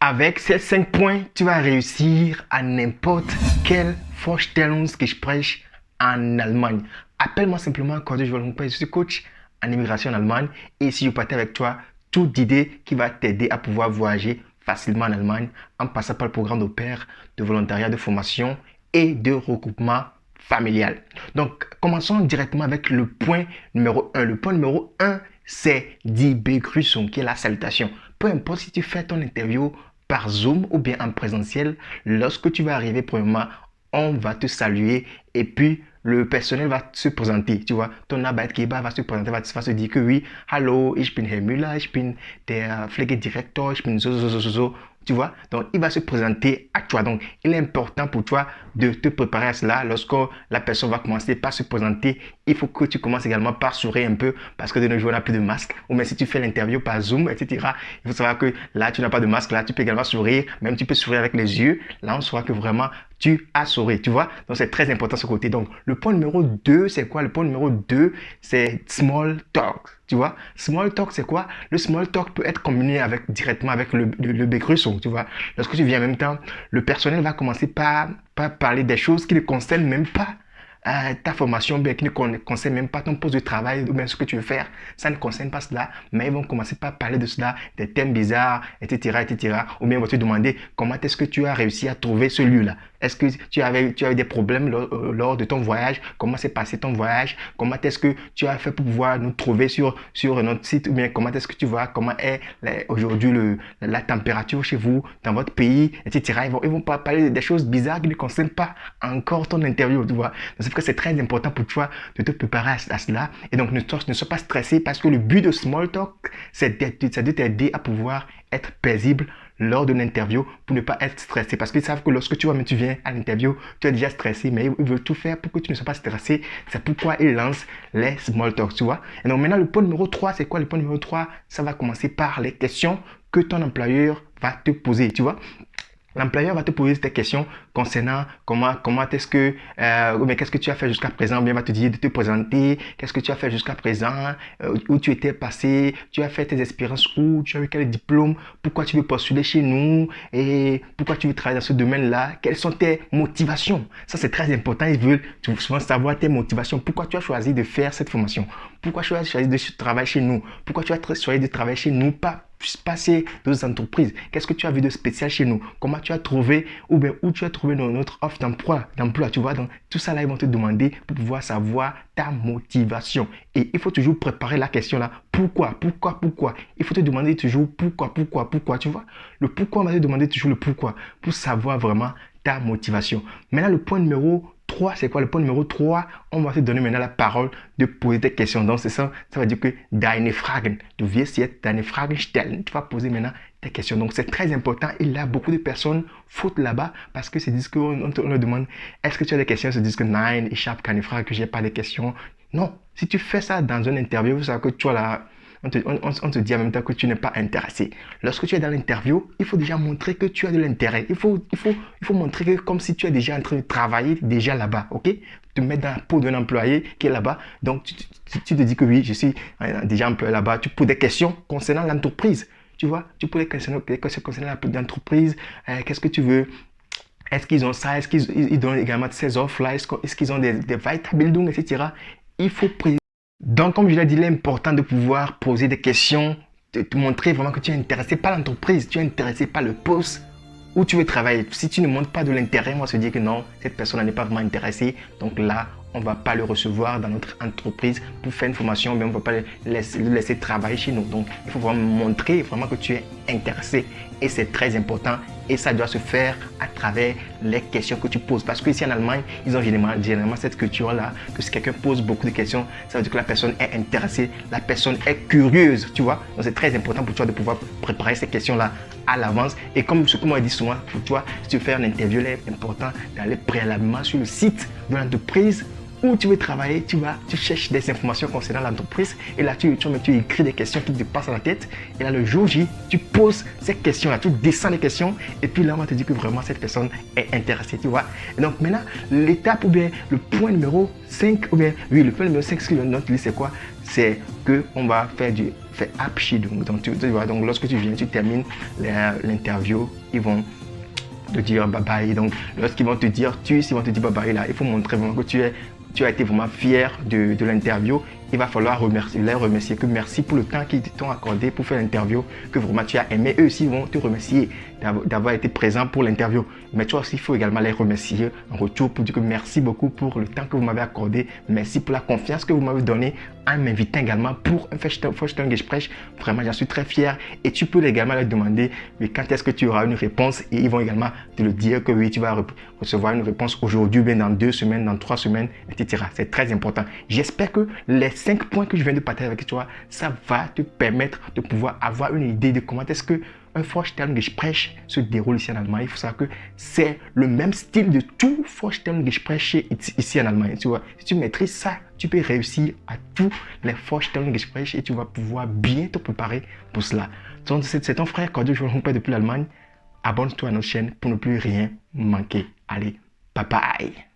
Avec ces 5 points, tu vas réussir à n'importe quel Vorstellungsgespräch en Allemagne. Appelle-moi simplement Cordé Joël. Je suis coach en immigration en Allemagne et si je partage avec toi toute idée qui va t'aider à pouvoir voyager facilement en Allemagne en passant par le programme de pair, de volontariat, de formation et de regroupement familial. Donc, commençons directement avec le point numéro 1. Le point numéro 1, c'est Die Begrüßung, qui est la salutation. Peu importe si tu fais ton interview par Zoom ou bien en présentiel, lorsque tu vas arriver, premièrement, on va te saluer et puis le personnel va se présenter, tu vois. Ton Arbeitgeber va se présenter, va se dire que oui, hallo, ich bin Herr Müller, ich bin der Pflegedirektor, ich bin so. Tu vois, donc il va se présenter à toi. Donc, il est important pour toi de te préparer à cela. Lorsque la personne va commencer par se présenter, il faut que tu commences également par sourire un peu parce que de nos jours, on n'a plus de masque. Ou même si tu fais l'interview par Zoom, etc., il faut savoir que là, tu n'as pas de masque. Là, tu peux également sourire. Même tu peux sourire avec les yeux. Là, on saura que vraiment, tu as souri, tu vois. Donc, c'est très important ce côté. Donc, le point numéro 2, c'est quoi? Le point numéro 2, c'est small talk. Tu vois, small talk, c'est quoi? Le small talk peut être combiné directement avec le Begrüßung, tu vois. Lorsque tu viens en même temps, le personnel va commencer par parler des choses qui ne concernent même pas ta formation, bien qui ne concerne même pas ton poste de travail ou bien ce que tu veux faire. Ça ne concerne pas cela, mais ils vont commencer par parler de cela, des thèmes bizarres, etc. Ou bien ils vont te demander comment est-ce que tu as réussi à trouver ce lieu-là. Est-ce que tu avais des problèmes lors de ton voyage? Comment s'est passé ton voyage? Comment est-ce que tu as fait pour pouvoir nous trouver sur notre site? Ou bien comment est-ce que tu vois comment est aujourd'hui la température chez vous, dans votre pays, etc. Ils vont pas parler des choses bizarres qui ne concernent pas encore ton interview, tu vois. Donc, c'est pour que c'est très important pour toi de te préparer à cela. Et donc, ne sois pas stressé parce que le but de Small Talk, c'est de t'aider à pouvoir être paisible lors de l'interview pour ne pas être stressé. Parce qu'ils savent que lorsque tu viens à l'interview, tu es déjà stressé, mais ils veulent tout faire pour que tu ne sois pas stressé. C'est pourquoi ils lancent les small talk, tu vois. Et donc maintenant, le point numéro 3, c'est quoi? Le point numéro 3, ça va commencer par les questions que ton employeur va te poser, tu vois. L'employeur va te poser des questions concernant comment est-ce que, mais qu'est-ce que tu as fait jusqu'à présent, ou bien il va te dire de te présenter, qu'est-ce que tu as fait jusqu'à présent, où tu étais passé, tu as fait tes expériences où, tu as eu quel diplôme, pourquoi tu veux postuler chez nous, et pourquoi tu veux travailler dans ce domaine-là, quelles sont tes motivations. Ça, c'est très important, ils veulent souvent savoir tes motivations, pourquoi tu as choisi de faire cette formation, pourquoi tu as choisi de travailler chez nous, pourquoi tu as choisi de travailler chez nous, pas passer d'autres entreprises. Qu'est-ce que tu as vu de spécial chez nous? Comment tu as trouvé ou bien où tu as trouvé notre offre d'emploi, tu vois? Donc, tout ça là, ils vont te demander pour pouvoir savoir ta motivation. Et il faut toujours préparer la question là. Pourquoi? Il faut te demander toujours pourquoi, tu vois? Le pourquoi, on va te demander toujours le pourquoi pour savoir vraiment ta motivation. Maintenant, le point numéro 3, c'est quoi? Le point numéro 3, on va te donner maintenant la parole de poser des questions. Donc, c'est ça, ça veut dire que deine Fragen, du wirst jetzt deine Fragen stellen. Tu vas poser maintenant tes questions. Donc, c'est très important. Et là, beaucoup de personnes foutent là-bas parce que c'est disent qu'on leur demande, est-ce que tu as des questions? Ils se disent que nein, ich habe keine Fragen, que j'ai pas de questions. Non, si tu fais ça dans une interview, c'est que tu as la... On te dit en même temps que tu n'es pas intéressé. Lorsque tu es dans l'interview, il faut déjà montrer que tu as de l'intérêt. Il faut montrer que comme si tu es déjà en train de travailler déjà là-bas, ok? Te mettre dans la peau d'un employé qui est là-bas. Donc, tu te dis que oui, je suis déjà employé là-bas. Tu poses des questions concernant l'entreprise. Tu vois, tu poses des questions concernant l'entreprise. Qu'est-ce que tu veux? Est-ce qu'ils ont ça? Est-ce qu'ils donnent également ces offres-là? Est-ce qu'ils ont des Weiterbildung, etc. Il faut donc, comme je l'ai dit, il est important de pouvoir poser des questions, de te montrer vraiment que tu es intéressé par l'entreprise, tu es intéressé par le poste où tu veux travailler. Si tu ne montres pas de l'intérêt, on va se dire que non, cette personne n'est pas vraiment intéressée. Donc là, on ne va pas le recevoir dans notre entreprise pour faire une formation, mais on ne va pas le laisser travailler chez nous. Donc, il faut vraiment montrer vraiment que tu es intéressé. Et c'est très important. Et ça doit se faire à travers les questions que tu poses. Parce qu'ici en Allemagne, ils ont généralement cette culture-là, que si quelqu'un pose beaucoup de questions, ça veut dire que la personne est intéressée, la personne est curieuse, tu vois. Donc c'est très important pour toi de pouvoir préparer ces questions-là à l'avance. Et comme ce que moi je dis souvent, pour toi, si tu veux faire une interview, il est important d'aller préalablement sur le site de l'entreprise où tu veux travailler, tu cherches des informations concernant l'entreprise et là tu écris des questions qui te passent à la tête et là le jour J, tu poses ces questions-là, tu descends les questions et puis là on va te dire que vraiment cette personne est intéressée, tu vois. Et donc maintenant, l'étape ou bien le point numéro 5, ou bien oui, le point numéro 5, ce que je note, c'est quoi? C'est qu'on va faire du Verabschiedung. Donc, tu vois, donc lorsque tu viens, tu termines l'interview, ils vont te dire bye bye. Donc, lorsqu'ils vont te dire ils vont te dire bye bye là, il faut montrer vraiment que tu as été vraiment fier de l'interview. Il va falloir les remercier, que merci pour le temps qu'ils t'ont accordé pour faire l'interview, que vraiment tu as aimé. Eux aussi vont te remercier d'avoir été présent pour l'interview. Mais toi aussi, il faut également les remercier en retour pour dire que merci beaucoup pour le temps que vous m'avez accordé. Merci pour la confiance que vous m'avez donnée en m'invitant également pour un Vorstellungsgespräch. Vraiment, j'en suis très fier. Et tu peux également leur demander mais quand est-ce que tu auras une réponse, et ils vont également te le dire que oui, tu vas recevoir une réponse aujourd'hui, bien dans 2 semaines, dans 3 semaines, etc. C'est très important. J'espère que les 5 points que je viens de partager avec toi, ça va te permettre de pouvoir avoir une idée de comment est-ce que un Vorstellungsgespräch se déroule ici en Allemagne. Il faut savoir que c'est le même style de tout Vorstellungsgespräch ici en Allemagne. Tu vois, si tu maîtrises ça, tu peux réussir à tous les Vorstellungsgespräch et tu vas pouvoir bien te préparer pour cela. Donc, c'est ton frère Cordio Joël depuis l'Allemagne. Abonne-toi à notre chaîne pour ne plus rien manquer. Allez, bye bye.